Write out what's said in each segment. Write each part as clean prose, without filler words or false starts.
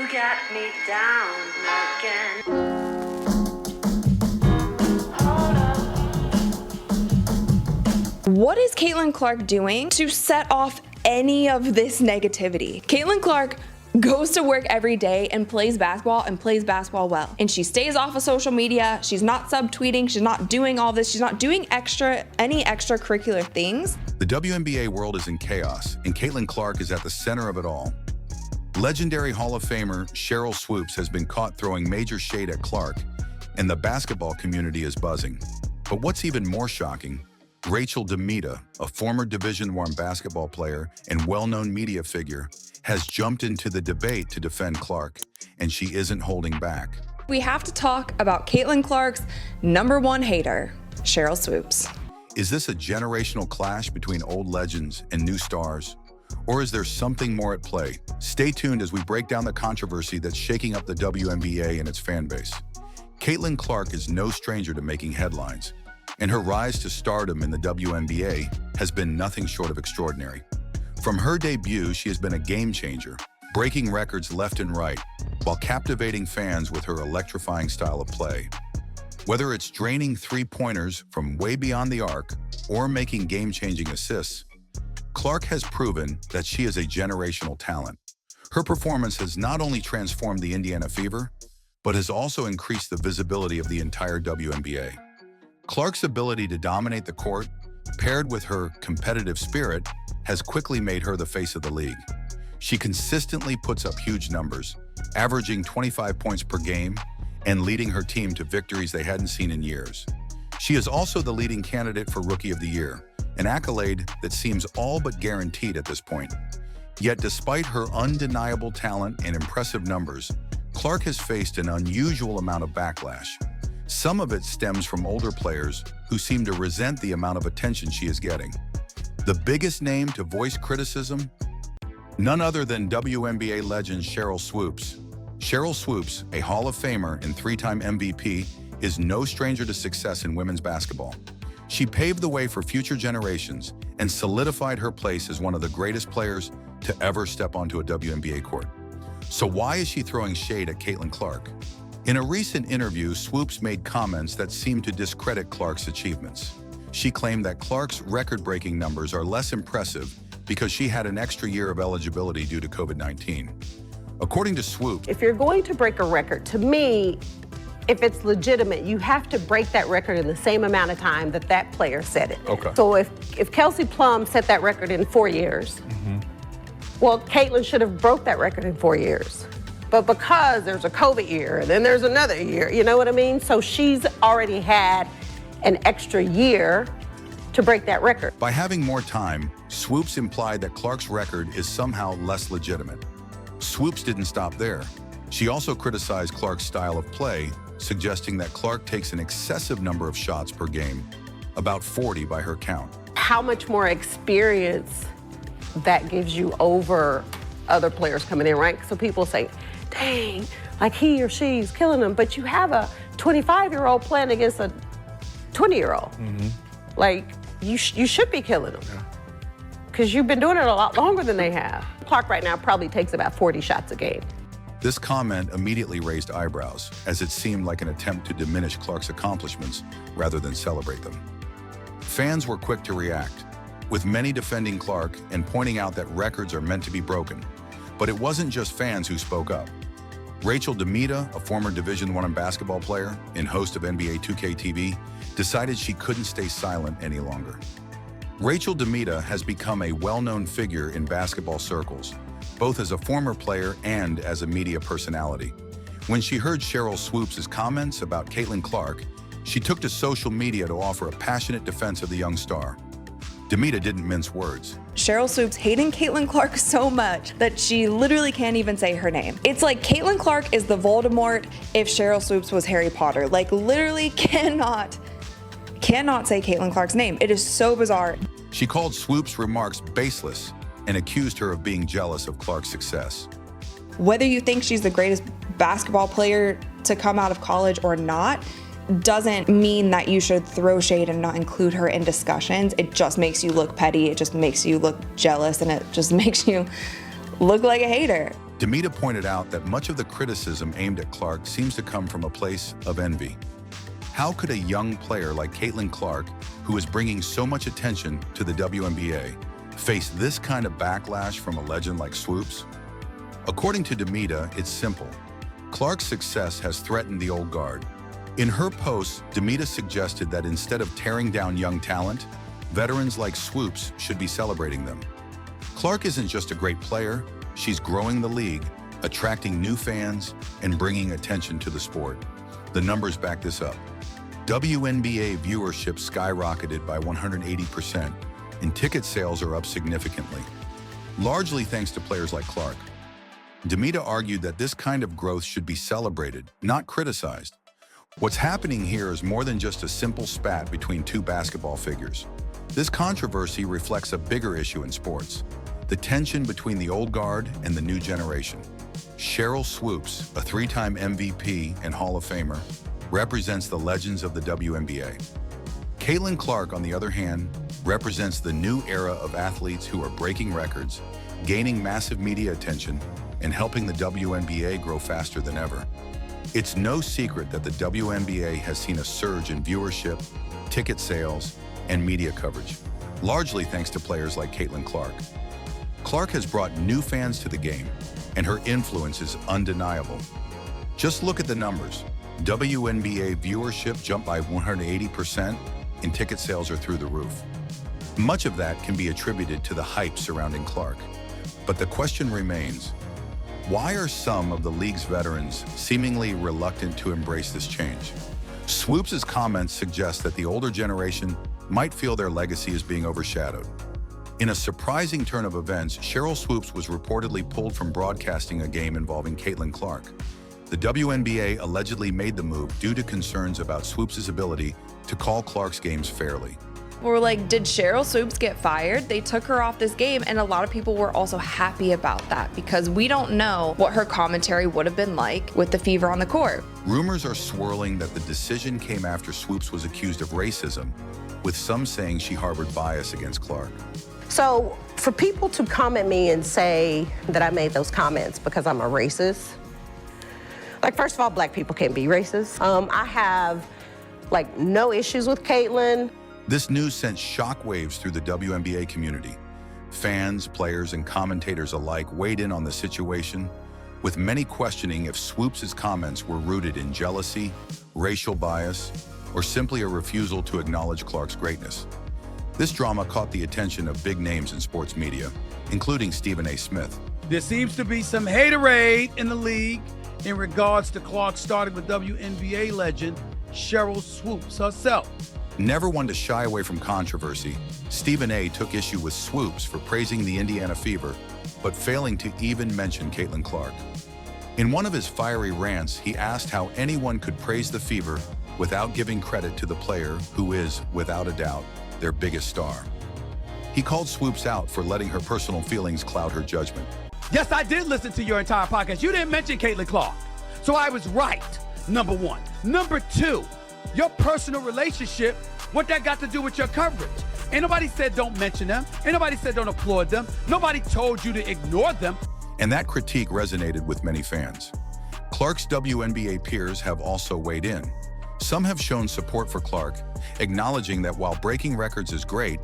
You got me down again. What is Caitlin Clark doing to set off any of this negativity? Caitlin Clark goes to work every day and plays basketball well. And she stays off of social media. She's not subtweeting. She's not doing all this. She's not doing any extracurricular things. The WNBA world is in chaos, and Caitlin Clark is at the center of it all. Legendary Hall of Famer Sheryl Swoopes has been caught throwing major shade at Clark, and the basketball community is buzzing. But what's even more shocking, DeMita, a former Division I basketball player and well-known media figure, has jumped into the debate to defend Clark, and she isn't holding back. We have to talk about Caitlin Clark's #1 hater, Sheryl Swoopes. Is this a generational clash between old legends and new stars? Or is there something more at play? Stay tuned as we break down the controversy that's shaking up the WNBA and its fan base. Caitlin Clark is no stranger to making headlines, and her rise to stardom in the WNBA has been nothing short of extraordinary. From her debut, she has been a game changer, breaking records left and right, while captivating fans with her electrifying style of play. Whether it's draining three-pointers from way beyond the arc or making game-changing assists, Clark has proven that she is a generational talent. Her performance has not only transformed the Indiana Fever, but has also increased the visibility of the entire WNBA. Clark's ability to dominate the court, paired with her competitive spirit, has quickly made her the face of the league. She consistently puts up huge numbers, averaging 25 points per game and leading her team to victories they hadn't seen in years. She is also the leading candidate for Rookie of the Year, an accolade that seems all but guaranteed at this point. Yet despite her undeniable talent and impressive numbers, Clark has faced an unusual amount of backlash. Some of it stems from older players who seem to resent the amount of attention she is getting. The biggest name to voice criticism? None other than WNBA legend Sheryl Swoopes. Sheryl Swoopes, a Hall of Famer and 3-time MVP, is no stranger to success in women's basketball. She paved the way for future generations and solidified her place as one of the greatest players to ever step onto a WNBA court. So why is she throwing shade at Caitlin Clark? In a recent interview, Swoopes made comments that seemed to discredit Clark's achievements. She claimed that Clark's record-breaking numbers are less impressive because she had an extra year of eligibility due to COVID-19. According to Swoopes, if you're going to break a record, to me, if it's legitimate, you have to break that record in the same amount of time that that player set it. Okay. So if Kelsey Plum set that record in 4 years, well, Caitlin should have broke that record in 4 years. But because there's a COVID year, and then there's another year, you know what I mean? So she's already had an extra year to break that record. By having more time, Swoopes implied that Clark's record is somehow less legitimate. Swoopes didn't stop there. She also criticized Clark's style of play, suggesting that Clark takes an excessive number of shots per game, about 40 by her count. How much more experience that gives you over other players coming in, right? So people say, dang, like he or she's killing them, but you have a 25-year-old playing against a 20-year-old. Like, you should be killing them because you've been doing it a lot longer than they have. Clark right now probably takes about 40 shots a game. This comment immediately raised eyebrows, as it seemed like an attempt to diminish Clark's accomplishments rather than celebrate them. Fans were quick to react, with many defending Clark and pointing out that records are meant to be broken. But it wasn't just fans who spoke up. DeMita, a former Division I basketball player and host of NBA 2K TV, decided she couldn't stay silent any longer. DeMita has become a well-known figure in basketball circles, both as a former player and as a media personality. When she heard Sheryl Swoopes' comments about Caitlin Clark, she took to social media to offer a passionate defense of the young star. DeMita didn't mince words. Sheryl Swoopes hating Caitlin Clark so much that she literally can't even say her name. It's like Caitlin Clark is the Voldemort if Sheryl Swoopes was Harry Potter. Like, literally cannot say Caitlin Clark's name. It is so bizarre. She called Swoopes' remarks baseless and accused her of being jealous of Clark's success. Whether you think she's the greatest basketball player to come out of college or not, doesn't mean that you should throw shade and not include her in discussions. It just makes you look petty, it just makes you look jealous, and it just makes you look like a hater. DeMita pointed out that much of the criticism aimed at Clark seems to come from a place of envy. How could a young player like Caitlin Clark, who is bringing so much attention to the WNBA, face this kind of backlash from a legend like Swoopes? According to DeMita, it's simple. Clark's success has threatened the old guard. In her post, DeMita suggested that instead of tearing down young talent, veterans like Swoopes should be celebrating them. Clark isn't just a great player, she's growing the league, attracting new fans, and bringing attention to the sport. The numbers back this up. WNBA viewership skyrocketed by 180%, and ticket sales are up significantly, largely thanks to players like Clark. DeMita argued that this kind of growth should be celebrated, not criticized. What's happening here is more than just a simple spat between two basketball figures. This controversy reflects a bigger issue in sports, the tension between the old guard and the new generation. Sheryl Swoopes, a three-time MVP and Hall of Famer, represents the legends of the WNBA. Caitlin Clark, on the other hand, represents the new era of athletes who are breaking records, gaining massive media attention, and helping the WNBA grow faster than ever. It's no secret that the WNBA has seen a surge in viewership, ticket sales, and media coverage, largely thanks to players like Caitlin Clark. Clark has brought new fans to the game, and her influence is undeniable. Just look at the numbers. WNBA viewership jumped by 180%, and ticket sales are through the roof. Much of that can be attributed to the hype surrounding Clark. But the question remains, why are some of the league's veterans seemingly reluctant to embrace this change? Swoopes' comments suggest that the older generation might feel their legacy is being overshadowed. In a surprising turn of events, Sheryl Swoopes was reportedly pulled from broadcasting a game involving Caitlin Clark. The WNBA allegedly made the move due to concerns about Swoopes' ability to call Clark's games fairly. We're like, did Sheryl Swoopes get fired? They took her off this game, and a lot of people were also happy about that because we don't know what her commentary would have been like with the fever on the court. Rumors are swirling that the decision came after Swoopes was accused of racism, with some saying she harbored bias against Clark. So for people to come at me and say that I made those comments because I'm a racist, like, first of all, black people can't be racist. I have, like, no issues with Caitlin. This news sent shockwaves through the WNBA community. Fans, players, and commentators alike weighed in on the situation, with many questioning if Swoopes' comments were rooted in jealousy, racial bias, or simply a refusal to acknowledge Clark's greatness. This drama caught the attention of big names in sports media, including Stephen A. Smith. There seems to be some haterade in the league in regards to Clark, starting with WNBA legend Sheryl Swoopes herself. Never one to shy away from controversy, Stephen A. took issue with Swoopes for praising the Indiana Fever, but failing to even mention Caitlin Clark. In one of his fiery rants, he asked how anyone could praise the Fever without giving credit to the player who is, without a doubt, their biggest star. He called Swoopes out for letting her personal feelings cloud her judgment. Yes, I did listen to your entire podcast. You didn't mention Caitlin Clark. So I was right, number one. Number two, your personal relationship, what that got to do with your coverage? Ain't nobody said don't mention them. Ain't nobody said don't applaud them. Nobody told you to ignore them. And that critique resonated with many fans. Clark's WNBA peers have also weighed in. Some have shown support for Clark, acknowledging that while breaking records is great,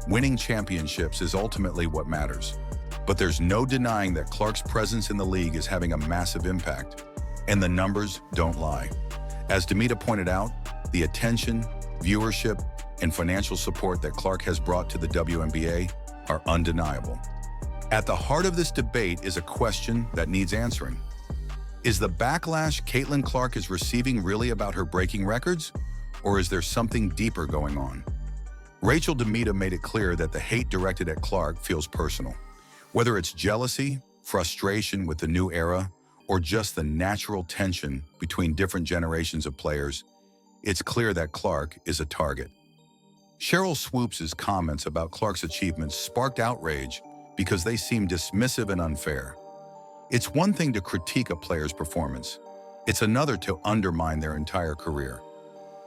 winning championships is ultimately what matters. But there's no denying that Clark's presence in the league is having a massive impact, and the numbers don't lie. As DeMita pointed out, the attention, viewership, and financial support that Clark has brought to the WNBA are undeniable. At the heart of this debate is a question that needs answering. Is the backlash Caitlin Clark is receiving really about her breaking records, or is there something deeper going on? Rachel DeMita made it clear that the hate directed at Clark feels personal. Whether it's jealousy, frustration with the new era, or just the natural tension between different generations of players, it's clear that Clark is a target. Sheryl Swoopes' comments about Clark's achievements sparked outrage because they seem dismissive and unfair. It's one thing to critique a player's performance. It's another to undermine their entire career.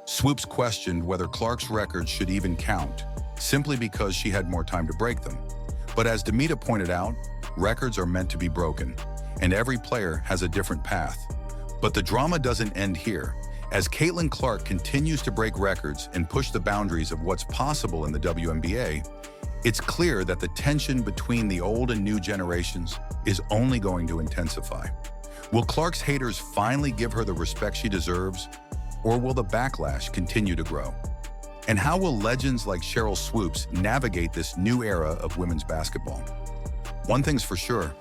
Swoopes questioned whether Clark's records should even count, simply because she had more time to break them. But as DeMita pointed out, records are meant to be broken, and every player has a different path. But the drama doesn't end here. As Caitlin Clark continues to break records and push the boundaries of what's possible in the WNBA, it's clear that the tension between the old and new generations is only going to intensify. Will Clark's haters finally give her the respect she deserves, or will the backlash continue to grow? And how will legends like Sheryl Swoopes navigate this new era of women's basketball? One thing's for sure,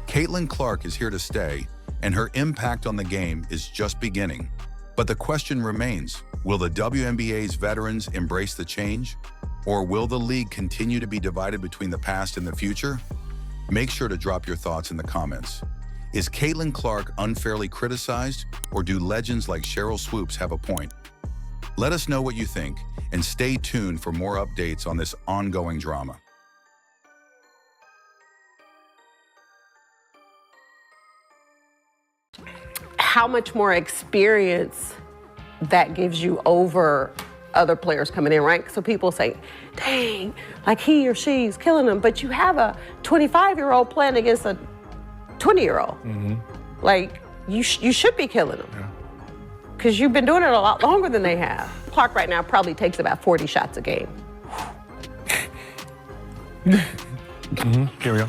Caitlin Clark is here to stay, and her impact on the game is just beginning. But the question remains, will the WNBA's veterans embrace the change? Or will the league continue to be divided between the past and the future? Make sure to drop your thoughts in the comments. Is Caitlin Clark unfairly criticized, or do legends like Sheryl Swoopes have a point? Let us know what you think, and stay tuned for more updates on this ongoing drama. How much more experience that gives you over other players coming in, right? So people say, dang, like he or she's killing them, but you have a 25-year-old playing against a 20-year-old. Like, you should be killing them. Because you've been doing it a lot longer than they have. Clark right now probably takes about 40 shots a game. Here we go.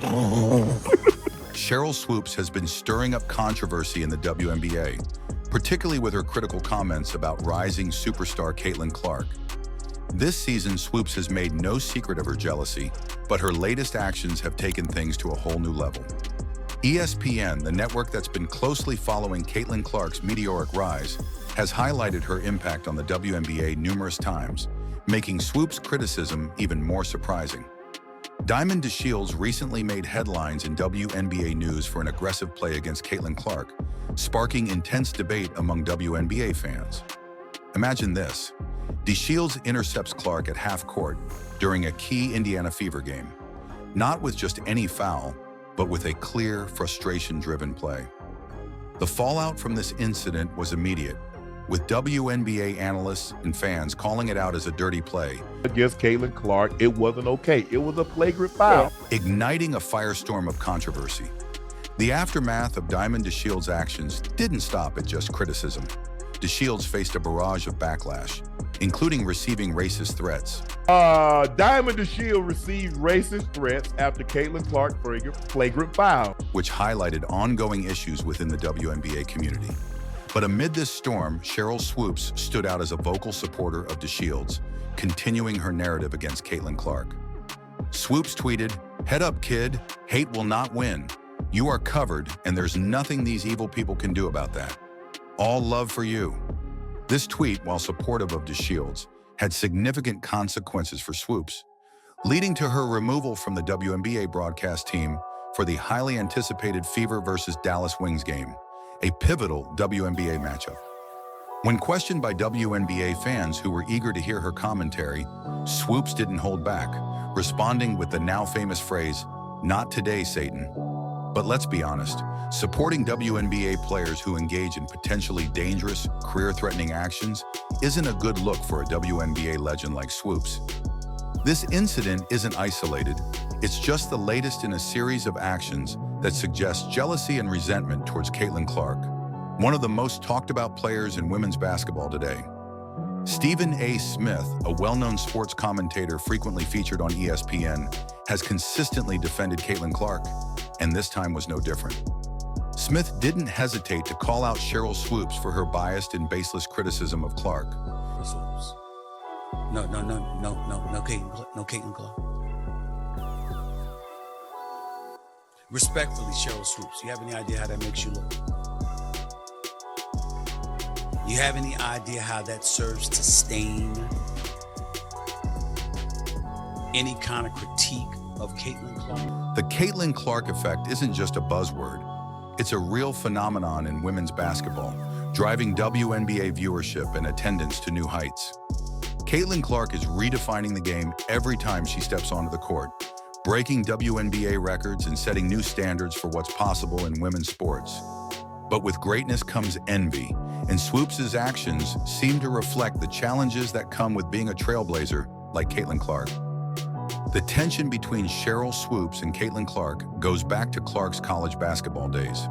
Sheryl Swoopes has been stirring up controversy in the WNBA, particularly with her critical comments about rising superstar Caitlin Clark. This season, Swoopes has made no secret of her jealousy, but her latest actions have taken things to a whole new level. ESPN, the network that's been closely following Caitlin Clark's meteoric rise, has highlighted her impact on the WNBA numerous times, making Swoopes' criticism even more surprising. Diamond DeShields recently made headlines in WNBA news for an aggressive play against Caitlin Clark, sparking intense debate among WNBA fans. Imagine this: DeShields intercepts Clark at half court during a key Indiana Fever game, not with just any foul, but with a clear, frustration-driven play. The fallout from this incident was immediate, with WNBA analysts and fans calling it out as a dirty play. Against Caitlin Clark, it wasn't okay. It was a flagrant foul. Igniting a firestorm of controversy. The aftermath of Diamond DeShields' actions didn't stop at just criticism. DeShields faced a barrage of backlash, including receiving racist threats. Diamond DeShields received racist threats after Caitlin Clark flagrant foul, which highlighted ongoing issues within the WNBA community. But amid this storm, Sheryl Swoopes stood out as a vocal supporter of DeShields, continuing her narrative against Caitlin Clark. Swoopes tweeted, "Head up, kid. Hate will not win. You are covered, and there's nothing these evil people can do about that. All love for you." This tweet, while supportive of DeShields, had significant consequences for Swoopes, leading to her removal from the WNBA broadcast team for the highly anticipated Fever versus Dallas Wings game, a pivotal WNBA matchup. When questioned by WNBA fans who were eager to hear her commentary, Swoopes didn't hold back, responding with the now famous phrase, "Not today, Satan." But let's be honest, supporting WNBA players who engage in potentially dangerous, career-threatening actions isn't a good look for a WNBA legend like Swoopes. This incident isn't isolated, it's just the latest in a series of actions that suggest jealousy and resentment towards Caitlin Clark, one of the most talked about players in women's basketball today. Stephen A. Smith, a well-known sports commentator frequently featured on ESPN, has consistently defended Caitlin Clark, and this time was no different. Smith didn't hesitate to call out Sheryl Swoopes for her biased and baseless criticism of Clark. Swoopes. No, Caitlin Clark. Respectfully, Sheryl Swoopes, you have any idea how that makes you look? You have any idea how that serves to stain any kind of critique of Caitlin Clark? The Caitlin Clark effect isn't just a buzzword. It's a real phenomenon in women's basketball, driving WNBA viewership and attendance to new heights. Caitlin Clark is redefining the game every time she steps onto the court, breaking WNBA records and setting new standards for what's possible in women's sports. But with greatness comes envy, and Swoopes' actions seem to reflect the challenges that come with being a trailblazer like Caitlin Clark. The tension between Sheryl Swoopes and Caitlin Clark goes back to Clark's college basketball days.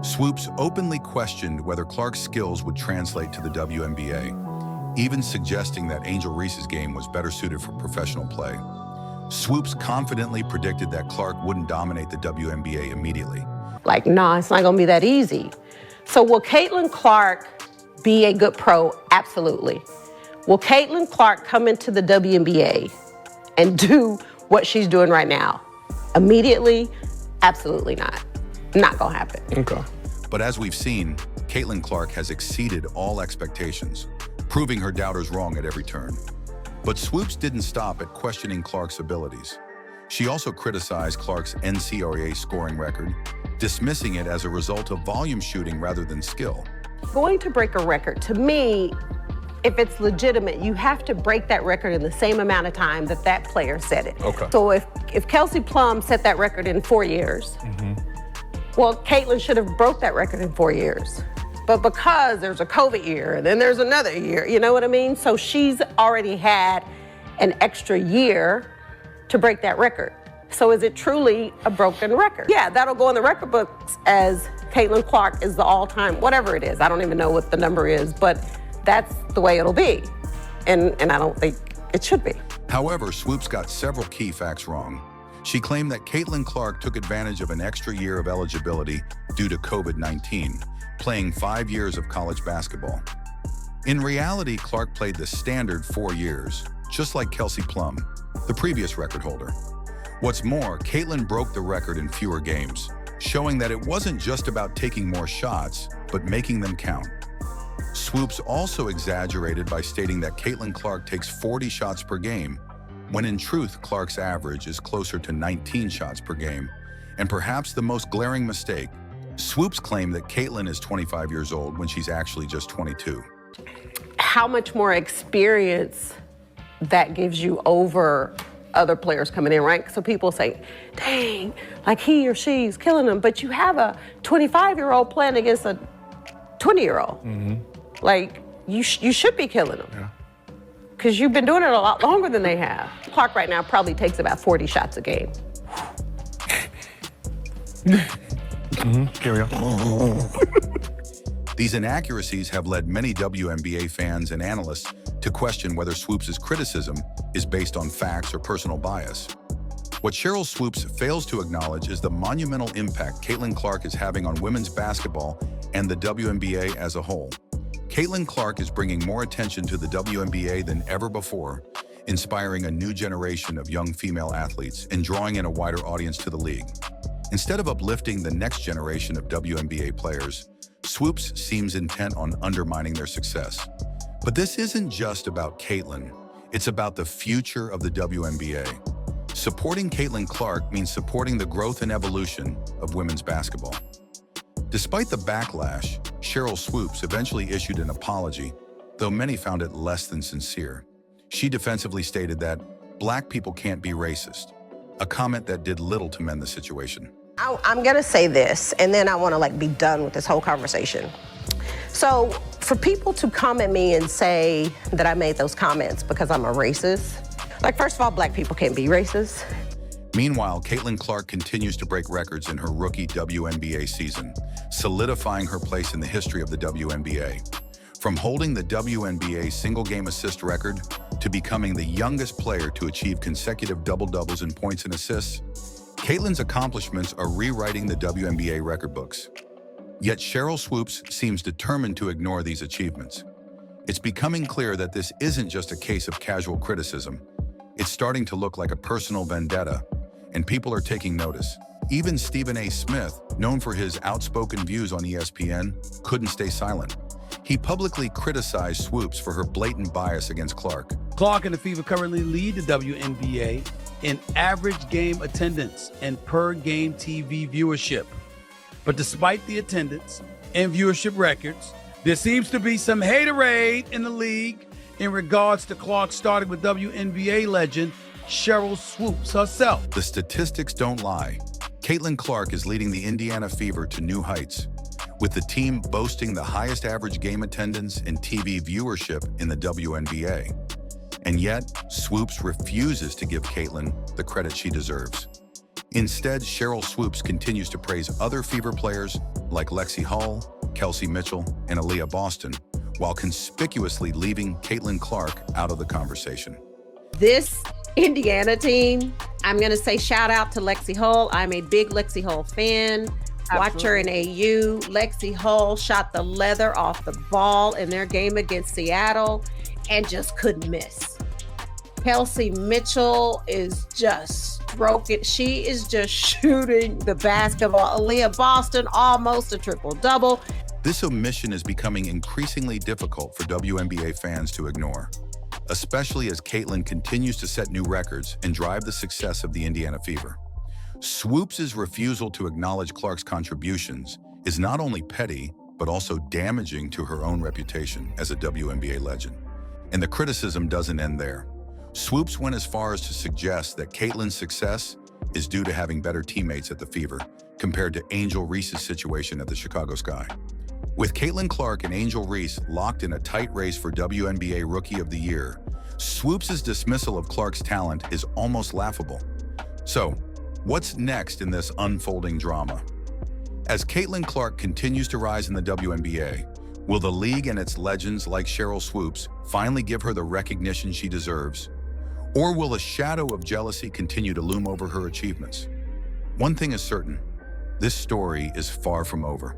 Swoopes openly questioned whether Clark's skills would translate to the WNBA, even suggesting that Angel Reese's game was better suited for professional play. Swoopes confidently predicted that Clark wouldn't dominate the WNBA immediately. Like, nah, it's not gonna be that easy. So will Caitlin Clark be a good pro? Absolutely. Will Caitlin Clark come into the WNBA and do what she's doing right now? Immediately? Absolutely not. Not gonna happen. Okay. But as we've seen, Caitlin Clark has exceeded all expectations, proving her doubters wrong at every turn. But Swoopes didn't stop at questioning Clark's abilities. She also criticized Clark's NCAA scoring record, dismissing it as a result of volume shooting rather than skill. Going to break a record, to me, if it's legitimate, you have to break that record in the same amount of time that that player set it. Okay. So if Kelsey Plum set that record in 4 years, well, Caitlin should have broke that record in 4 years. But because there's a COVID year and then there's another year, you know what I mean? So she's already had an extra year to break that record. So is it truly a broken record? Yeah, that'll go in the record books as Caitlin Clark is the all-time, whatever it is. I don't even know what the number is, but that's the way it'll be. And I don't think it should be. However, Swoopes got several key facts wrong. She claimed that Caitlin Clark took advantage of an extra year of eligibility due to COVID-19, playing 5 years of college basketball. In reality, Clark played the standard 4 years, just like Kelsey Plum, the previous record holder. What's more, Caitlin broke the record in fewer games, showing that it wasn't just about taking more shots, but making them count. Swoopes also exaggerated by stating that Caitlin Clark takes 40 shots per game, when in truth, Clark's average is closer to 19 shots per game. And perhaps the most glaring mistake, Swoopes claimed that Caitlin is 25 years old when she's actually just 22. How much more experience that gives you over other players coming in, right? So people say, dang, like he or she's killing them, but you have a 25-year-old playing against a 20-year-old. Like, you should be killing them. Yeah. Because you've been doing it a lot longer than they have. Clark right now probably takes about 40 shots a game. Here we go. These inaccuracies have led many WNBA fans and analysts to question whether Swoopes' criticism is based on facts or personal bias. What Sheryl Swoopes fails to acknowledge is the monumental impact Caitlin Clark is having on women's basketball and the WNBA as a whole. Caitlin Clark is bringing more attention to the WNBA than ever before, inspiring a new generation of young female athletes and drawing in a wider audience to the league. Instead of uplifting the next generation of WNBA players, Swoopes seems intent on undermining their success. But this isn't just about Caitlin, it's about the future of the WNBA. Supporting Caitlin Clark means supporting the growth and evolution of women's basketball. Despite the backlash, Sheryl Swoopes eventually issued an apology, though many found it less than sincere. She defensively stated that black people can't be racist, a comment that did little to mend the situation. I'm gonna say this, and then I wanna be done with this whole conversation. So for people to come at me and say that I made those comments because I'm a racist, first of all, black people can't be racist. Meanwhile, Caitlin Clark continues to break records in her rookie WNBA season, solidifying her place in the history of the WNBA. From holding the WNBA single-game assist record to becoming the youngest player to achieve consecutive double-doubles in points and assists, Caitlin's accomplishments are rewriting the WNBA record books. Yet Sheryl Swoopes seems determined to ignore these achievements. It's becoming clear that this isn't just a case of casual criticism. It's starting to look like a personal vendetta, and people are taking notice. Even Stephen A. Smith, known for his outspoken views on ESPN, couldn't stay silent. He publicly criticized Swoopes for her blatant bias against Clark. Clark and the Fever currently lead the WNBA in average game attendance and per-game TV viewership. But despite the attendance and viewership records, there seems to be some haterade in the league in regards to Clark, starting with WNBA legend Sheryl Swoopes herself. The statistics don't lie. Caitlin Clark is leading the Indiana Fever to new heights, with the team boasting the highest average game attendance and TV viewership in the WNBA. And yet, Swoopes refuses to give Caitlin the credit she deserves. Instead, Sheryl Swoopes continues to praise other Fever players like Lexi Hull, Kelsey Mitchell, and Aaliyah Boston, while conspicuously leaving Caitlin Clark out of the conversation. This Indiana team, I'm going to say shout out to Lexi Hull. I'm a big Lexi Hull fan. Watch her in AU. Lexi Hull shot the leather off the ball in their game against Seattle and just couldn't miss. Kelsey Mitchell is just broken. She is just shooting the basketball. Aaliyah Boston, almost a triple-double. This omission is becoming increasingly difficult for WNBA fans to ignore, especially as Caitlin continues to set new records and drive the success of the Indiana Fever. Swoopes' refusal to acknowledge Clark's contributions is not only petty, but also damaging to her own reputation as a WNBA legend. And the criticism doesn't end there. Swoopes went as far as to suggest that Caitlin's success is due to having better teammates at the Fever compared to Angel Reese's situation at the Chicago Sky. With Caitlin Clark and Angel Reese locked in a tight race for WNBA Rookie of the Year, Swoopes' dismissal of Clark's talent is almost laughable. So, what's next in this unfolding drama? As Caitlin Clark continues to rise in the WNBA, will the league and its legends like Sheryl Swoopes finally give her the recognition she deserves? Or will a shadow of jealousy continue to loom over her achievements? One thing is certain, this story is far from over.